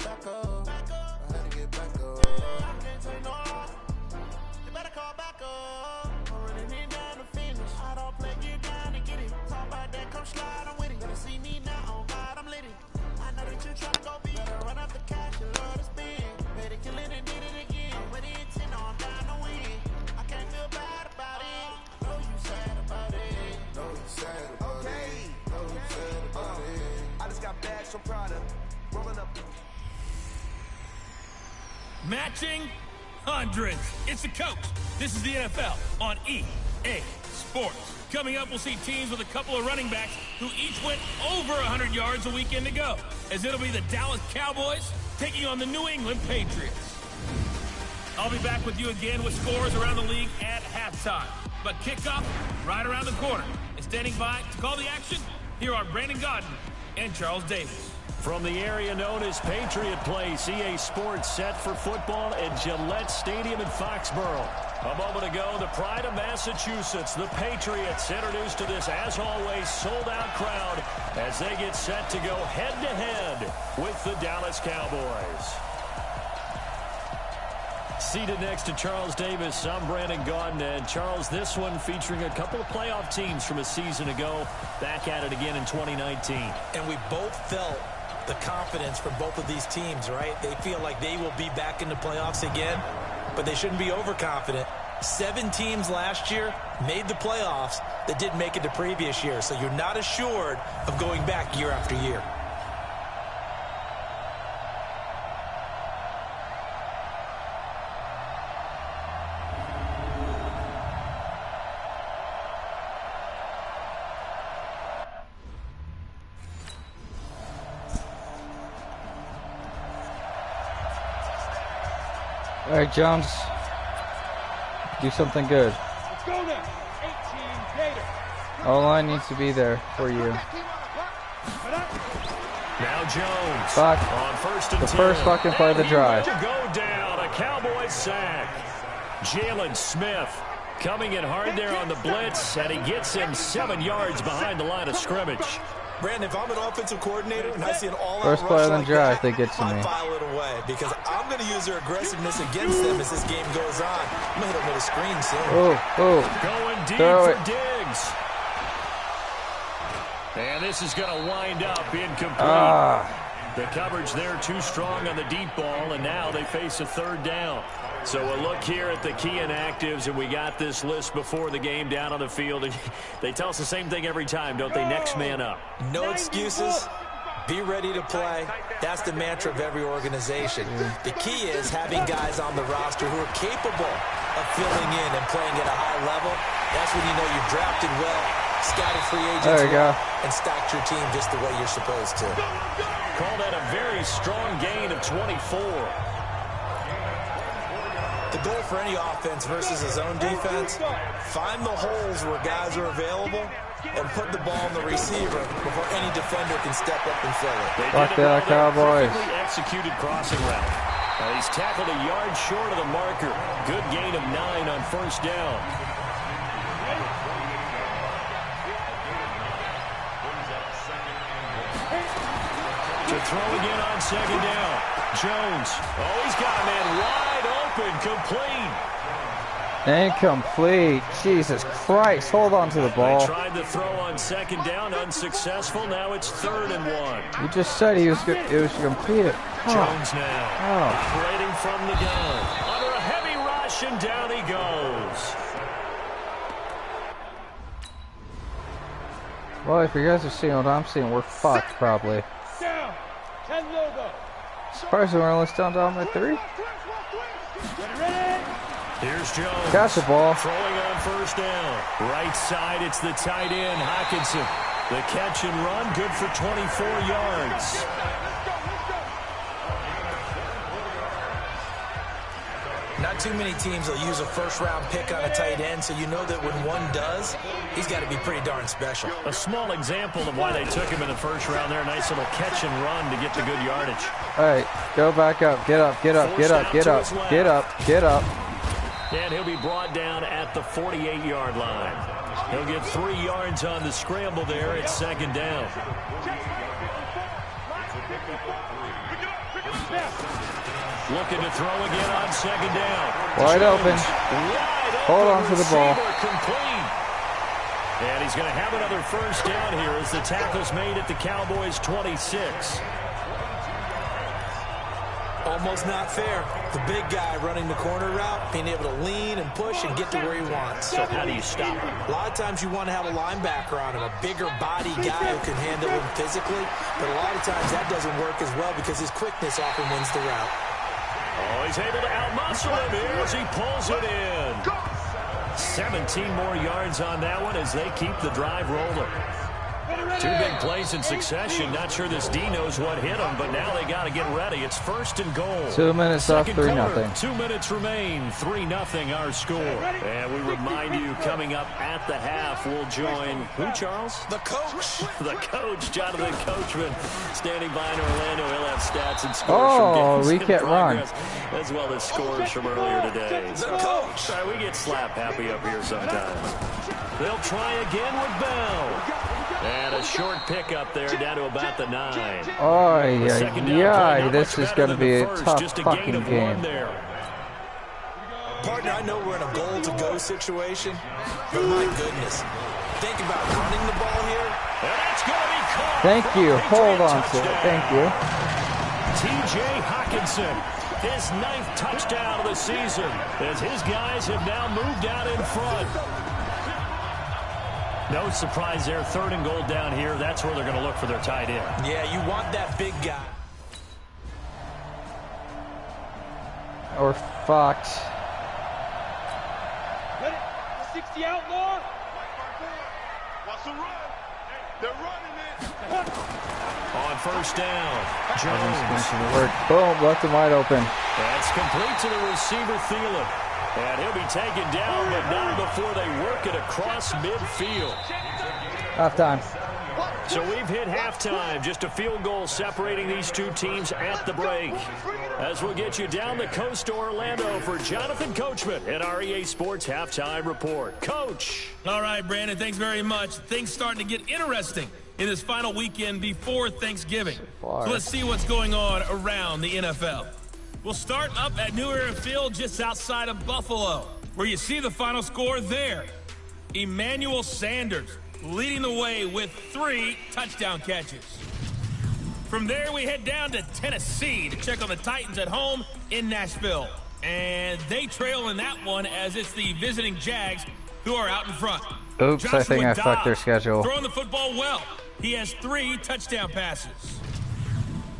back up. I had to get back up. Can't take no loss. You better call back up. I'm running it down to finish. I don't play, get down to get it. Talk about that, come slide, I'm with it. Better see me now, oh God, I'm lit it. I know that you tryna go be. Better run up the cash, you love to spend. Better kill it and did it again. With the intent, I'm down to win. I can't feel bad about it. I know you sad about it. Know you sad about it. Know you sad about it. I just got bags from Prada. Rolling up. Matching hundreds. It's the coach. This is the NFL on EA Sports. Coming up, we'll see teams with a couple of running backs who each went over 100 yards a weekend ago, as it'll be the Dallas Cowboys taking on the New England Patriots. I'll be back with you again with scores around the league at halftime. But kickoff right around the corner. And standing by to call the action, here are Brandon Gaudin and Charles Davis. From the area known as Patriot Place, EA Sports set for football at Gillette Stadium in Foxborough. A moment ago, the pride of Massachusetts, the Patriots, introduced to this, as always, sold-out crowd as they get set to go head-to-head with the Dallas Cowboys. Seated next to Charles Davis, I'm Brandon Gaudin. And Charles, this one featuring a couple of playoff teams from a season ago, back at it again in 2019. And we both felt the confidence from both of these teams, right? They feel like they will be back in the playoffs again, but they shouldn't be overconfident. 7 teams last year made the playoffs that didn't make it the previous year, so you're not assured of going back year after year. All right, Jones, do something good. Let's go there. 18 Gator. O-line needs to be there for you. Now Jones. Fuck. On first and 10. The first fucking play of the drive. To go down, a Cowboys sack. Jalen Smith coming in hard there on the blitz, and he gets him 7 yards behind the line of scrimmage. Brandon, if I'm an offensive coordinator and I see an all-out first play of the drive, they get to me. I file it away because I'm going to use their aggressiveness against them as this game goes on. I'm going to hit them with a screen soon. Oh. Going deep Throw for it. Diggs. And this is going to wind up incomplete. The coverage there too strong on the deep ball, and now they face a third down. So we'll look here at the key inactives, and we got this list before the game down on the field. They tell us the same thing every time, don't they? Next man up. No excuses. Be ready to play. That's the mantra of every organization. The key is having guys on the roster who are capable of filling in and playing at a high level. That's when you know you've drafted well, scouted free agents well, and stacked your team just the way you're supposed to. Call that a very strong gain of 24. The goal for any offense versus a zone defense, find the holes where guys are available and put the ball on the receiver before any defender can step up and fill it. Fuck that, Cowboys. Executed crossing route. He's tackled a yard short of the marker. Good gain of 9 on first down. To throw again on second down. Jones. Oh, he's got a man wide open. Complete. Incomplete. Jesus Christ. Hold on to the ball. They tried the throw on second down. Unsuccessful. Now it's 3rd and 1. You just said it was completed. Jones now. Operating from the gun. Under a heavy rush, and down he goes. Well, if you guys are seeing what I'm seeing, we're fucked probably. Down. 10 logo. Surprised we're only still down by 3. Here's Jones. Got the ball. Throwing on first down. Right side, it's the tight end, Hockenson. The catch and run, good for 24 yards. Not too many teams will use a first-round pick on a tight end, so you know that when one does, he's got to be pretty darn special. A small example of why they took him in the first round there. Nice little catch and run to get the good yardage. All right, go back up. Get up, get up, get up, get up, get up, get up. And he'll be brought down at the 48-yard line. He'll get 3 yards on the scramble there at second down. looking to throw again on second down. Wide open. Hold on to the ball. Complete. And he's going to have another first down here as the tackle's made at the Cowboys' 26. Almost not fair. The big guy running the corner route, being able to lean and push and get to where he wants. So how do you stop him? A lot of times you want to have a linebacker on him, a bigger body guy who can handle him physically. But a lot of times that doesn't work as well because his quickness often wins the route. Oh, he's able to outmuscle him here as he pulls it in. 17 more yards on that one as they keep the drive rolling. Two big plays in succession. Not sure this D knows what hit him, but now they got to get ready. It's first and goal. 2 minutes off, 3-0. 2 minutes remain, 3-0 our score. And we remind you, coming up at the half, we'll join who, Charles? The coach. The coach, Jonathan Coachman, standing by in Orlando. He'll have stats and scores Oh, from we games can't in run. progress, as well as scores from earlier today. The coach. Sorry, we get slap happy up here sometimes. They'll try again with Bell. And a short pickup there down to about the 9. Oh, yeah. This is going to be a tough fucking game. Partner, I know we're in a goal-to-go situation, but my goodness. Think about running the ball here. And that's going to be caught. Thank you. Hold on to it. Thank you. T.J. Hockenson, his 9th touchdown of the season, as his guys have now moved out in front. No surprise there. 3rd and goal down here. That's where they're going to look for their tight end. Yeah, you want that big guy. Or Fox. 60 outlaw. What's the run? They're running it. On first down, Jones. Boom, left him wide open. That's complete to the receiver, Thielen. And he'll be taken down, but not before they work it across midfield. Halftime. So we've hit halftime. Just a field goal separating these two teams at the break. As we'll get you down the coast to Orlando for Jonathan Coachman at our EA Sports Halftime Report. Coach. All right, Brandon, thanks very much. Things starting to get interesting in this final weekend before Thanksgiving. So let's see what's going on around the NFL. We'll start up at New Era Field just outside of Buffalo, where you see the final score there. Emmanuel Sanders leading the way with 3 touchdown catches. From there, we head down to Tennessee to check on the Titans at home in Nashville. And they trail in that one as it's the visiting Jags who are out in front. Oops, Joshua I think I Dobbs fucked their schedule. throwing the football well. He has 3 touchdown passes.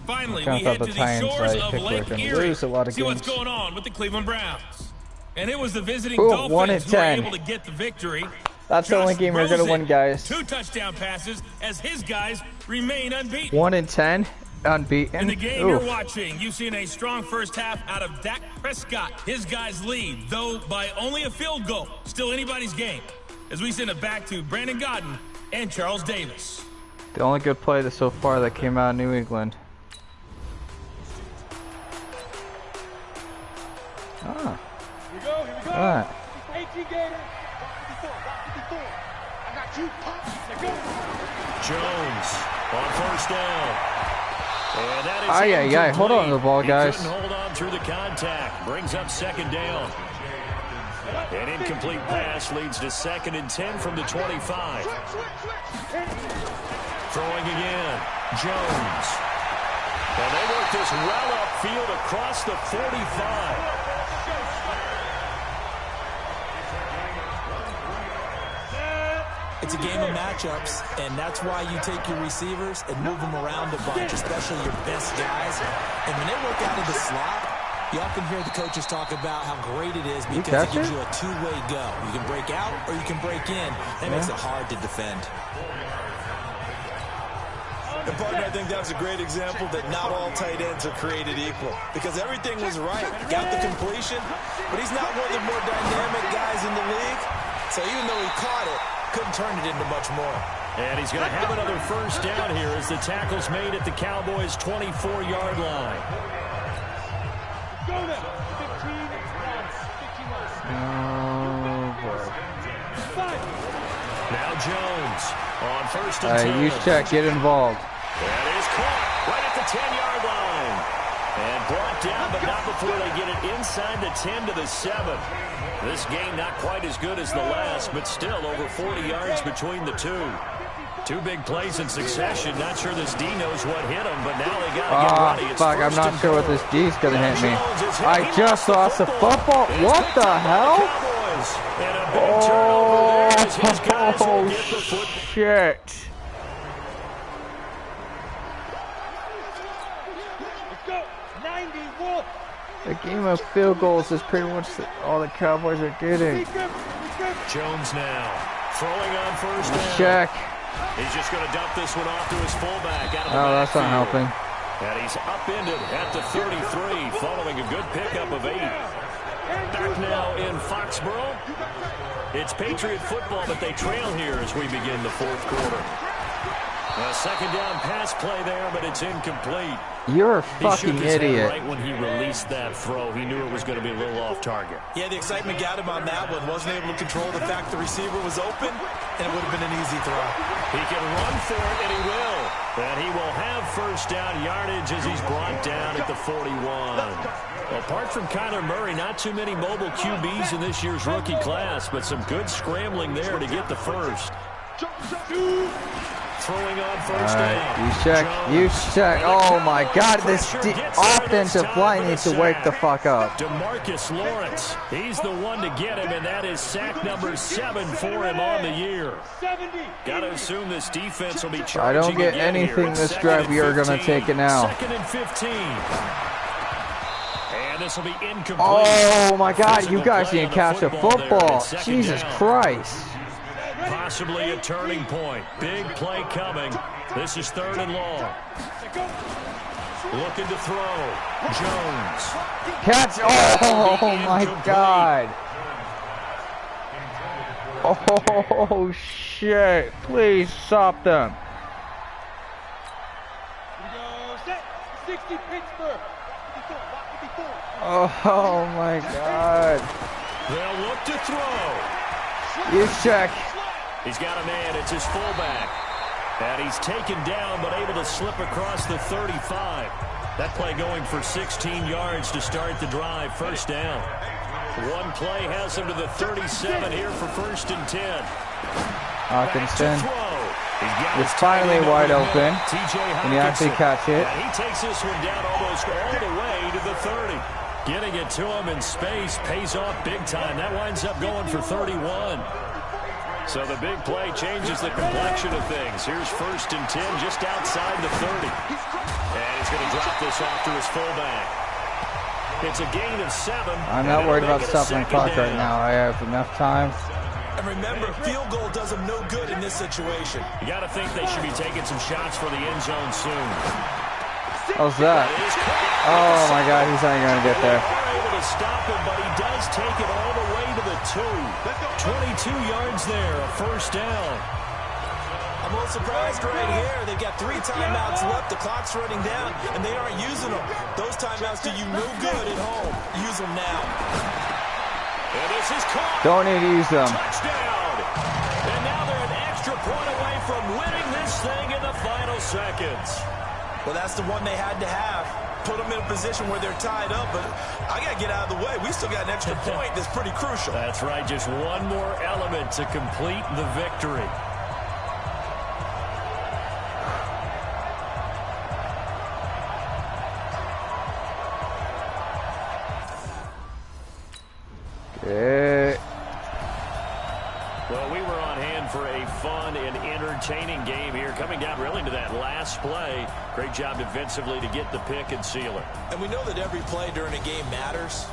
Finally, we Kind head of to thought the the shores Titans, of like, Lake were gonna Erie. lose a lot of See what's games. going on with the Cleveland Browns. And it was the visiting Ooh, Dolphins 1 and who were 10. able to get the victory. That's the only game we're going to win, guys. 2 touchdown passes as his guys remain unbeaten. 1 and 10, unbeaten. In the game Oof. you're watching, you've seen a strong first half out of Dak Prescott. His guys lead, though by only a field goal. Still anybody's game. As we send it back to Brandon Godden and Charles Davis. The only good play so far that came out of New England. Ah. Here we go. All right. 18 Gators. 54. I got you. Let's go. Jones on first down. And that is incomplete. Hold on to the ball, guys. He couldn't hold on through the contact. Brings up second down. An incomplete pass leads to 2nd and 10 from the 25. Throwing again. Jones. And they work this well upfield across the 45. It's a game of matchups, and that's why you take your receivers and move them around a bunch, especially your best guys. And when they work out of the slot, you often hear the coaches talk about how great it is because it gives you a two-way go. You can break out or you can break in. That makes it hard to defend. And partner, I think that was a great example that not all tight ends are created equal because everything was right. Got the completion, but he's not one of the more dynamic guys in the league. So even though he caught it, couldn't turn it into much more. And he's going to have another first down here as the tackle's made at the Cowboys' 24-yard line. Go now. 15 Now Jones on first and 10. Use check, get involved. That is caught right at the 10-yard line. And brought down, but not before they get it inside the 10 to the 7. This game not quite as good as the last, but still over 40 yards between the two. Two big plays in succession. Not sure this D knows what hit him, but now they got to get ready. It's fuck, I'm not sure what this D's going to hit me. I just lost the football. What the hell? Oh, shit. A game of field goals is pretty much all the Cowboys are getting. Jones now throwing on first down. Check. He's just going to dump this one off to his fullback. Oh, that's not helping. And he's upended at the 33 following a good pickup of 8. Back now in Foxborough. It's Patriot football, but they trail here as we begin the fourth quarter. A second down pass play there, but it's incomplete. You're a fucking idiot. Right when he released that throw, he knew it was going to be a little off target. Yeah, the excitement got him on that one. Wasn't able to control the fact the receiver was open, and it would have been an easy throw. He can run for it, and he will. And he will have first down yardage as he's brought down at the 41. Apart from Kyler Murray, not too many mobile QBs in this year's rookie class, but some good scrambling there to get the first. Throwing on first down. You check. Oh my God, this offensive line needs to wake the fuck up. DeMarcus Lawrence, he's the one to get him, and that is sack number 7 for him on the year. Got to assume this defense will be charging. I don't get anything this drive. We are going to take it now. 2nd and 15. And this will be incomplete. Oh my God, you guys didn't catch a football. Jesus Christ. Possibly a turning point. Big play coming. This is 3rd and long. Looking to throw. Jones. Catch. Oh my God. Oh shit. Please stop them. 60 Pittsburgh. Oh my God. They'll look to throw. You check. He's got a man. It's his fullback. And he's taken down, but able to slip across the 35. That play going for 16 yards to start the drive. First down. One play has him to the 37 here for 1st and 10. Hawkinson. It's finally wide open. When you actually catch it. And he takes this one down almost all the way to the 30. Getting it to him in space pays off big time. That winds up going for 31. So the big play changes the complexion of things. Here's 1st and 10 just outside the 30. And he's going to drop this off to his fullback. It's a gain of 7. I'm not worried about stopping the clock right now. I have enough time. And remember, field goal does them no good in this situation. You got to think they should be taking some shots for the end zone soon. How's that? Oh my God, he's not going to get there. Able to stop him, but he does take it all the way to the 2. 22 yards there, a first down. I'm a little surprised right here. They've got 3 timeouts left. The clock's running down, and they aren't using them. Those timeouts do you no good at home. Use them now. And this is caught. Don't need to use them. Touchdown. And now they're an extra point away from winning this thing in the final seconds. Well, that's the one they had to have. Put them in a position where they're tied up, but I got to get out of the way. We still got an extra point that's pretty crucial. That's right. Just one more element to complete the victory. Well, we were on hand for a fun and entertaining game here. Coming down really to that last play. Great job defensively to get the pick and seal it. And we know that every play during a game matters.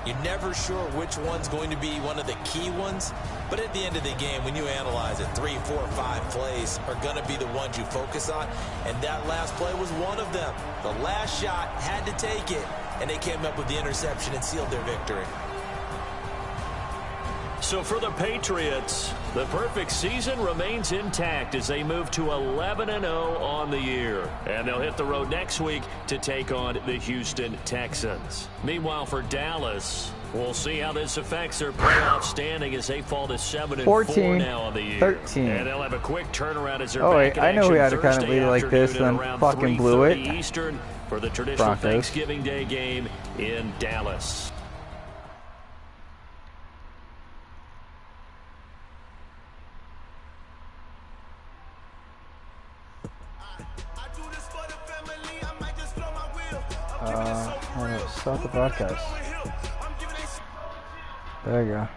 You're never sure which one's going to be one of the key ones. But at the end of the game, when you analyze it, 3, 4, 5 plays are going to be the ones you focus on. And that last play was one of them. The last shot had to take it. And they came up with the interception and sealed their victory. So for the Patriots, the perfect season remains intact as they move to 11-0 on the year. And they'll hit the road next week to take on the Houston Texans. Meanwhile, for Dallas, we'll see how this affects their playoff standing as they fall to 7-4 now on the year. 13. And they'll have a quick turnaround as they're oh, back wait, in I know we had to kind of Thursday lead it like this and afternoon fucking blew it. Eastern. for the traditional Broncos. Thanksgiving Day game in Dallas. Start the broadcast. There you go.